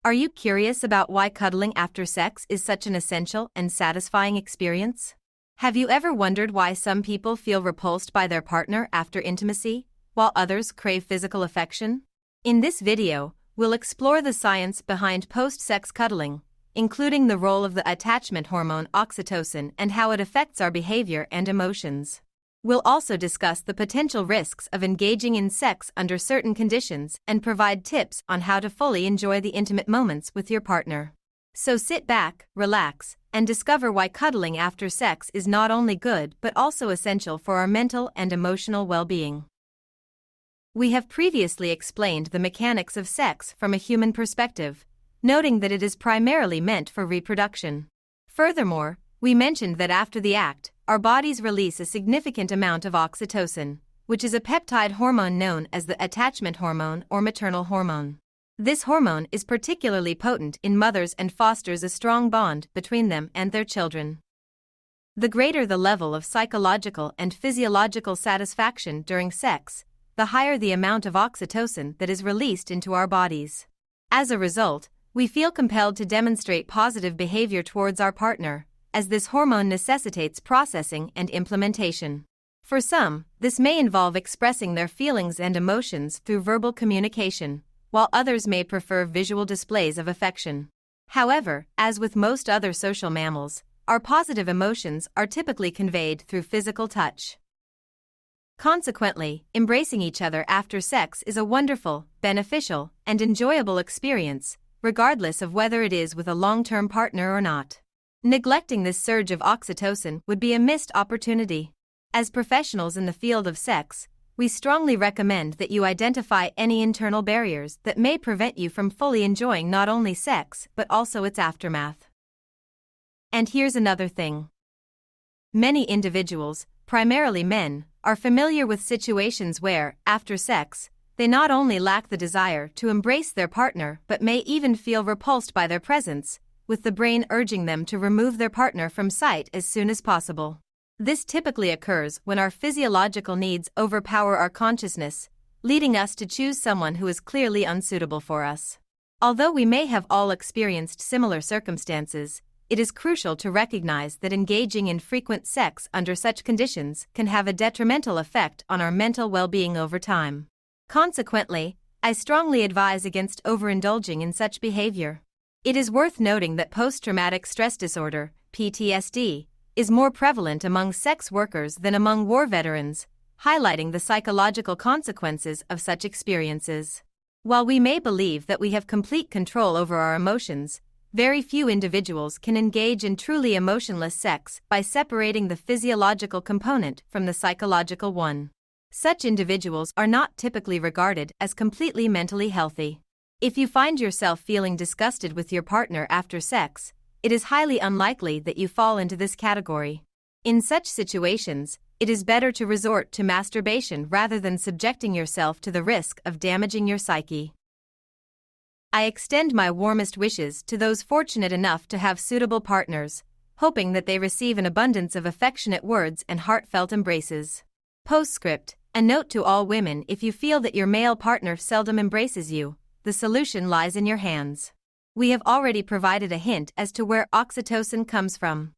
Are you curious about why cuddling after sex is such an essential and satisfying experience? Have you ever wondered why some people feel repulsed by their partner after intimacy, while others crave physical affection? In this video, we'll explore the science behind post-sex cuddling, including the role of the attachment hormone oxytocin and how it affects our behavior and emotions. We'll also discuss the potential risks of engaging in sex under certain conditions and provide tips on how to fully enjoy the intimate moments with your partner. So sit back, relax, and discover why cuddling after sex is not only good but also essential for our mental and emotional well-being. We have previously explained the mechanics of sex from a human perspective, noting that it is primarily meant for reproduction. Furthermore, we mentioned that after the act, our bodies release a significant amount of oxytocin, which is a peptide hormone known as the attachment hormone or maternal hormone. This hormone is particularly potent in mothers and fosters a strong bond between them and their children. The greater the level of psychological and physiological satisfaction during sex, the higher the amount of oxytocin that is released into our bodies. As a result, we feel compelled to demonstrate positive behavior towards our partner, as this hormone necessitates processing and implementation. For some, this may involve expressing their feelings and emotions through verbal communication, while others may prefer visual displays of affection. However, as with most other social mammals, our positive emotions are typically conveyed through physical touch. Consequently, embracing each other after sex is a wonderful, beneficial, and enjoyable experience, regardless of whether it is with a long-term partner or not. Neglecting this surge of oxytocin would be a missed opportunity. As professionals in the field of sex, we strongly recommend that you identify any internal barriers that may prevent you from fully enjoying not only sex but also its aftermath. And here's another thing. Many individuals, primarily men, are familiar with situations where, after sex, they not only lack the desire to embrace their partner but may even feel repulsed by their presence, with the brain urging them to remove their partner from sight as soon as possible. This typically occurs when our physiological needs overpower our consciousness, leading us to choose someone who is clearly unsuitable for us. Although we may have all experienced similar circumstances, it is crucial to recognize that engaging in frequent sex under such conditions can have a detrimental effect on our mental well-being over time. Consequently, I strongly advise against overindulging in such behavior. It is worth noting that post-traumatic stress disorder, PTSD, is more prevalent among sex workers than among war veterans, highlighting the psychological consequences of such experiences. While we may believe that we have complete control over our emotions, very few individuals can engage in truly emotionless sex by separating the physiological component from the psychological one. Such individuals are not typically regarded as completely mentally healthy. If you find yourself feeling disgusted with your partner after sex, it is highly unlikely that you fall into this category. In such situations, it is better to resort to masturbation rather than subjecting yourself to the risk of damaging your psyche. I extend my warmest wishes to those fortunate enough to have suitable partners, hoping that they receive an abundance of affectionate words and heartfelt embraces. Postscript: a note to all women: if you feel that your male partner seldom embraces you, the solution lies in your hands. We have already provided a hint as to where oxytocin comes from.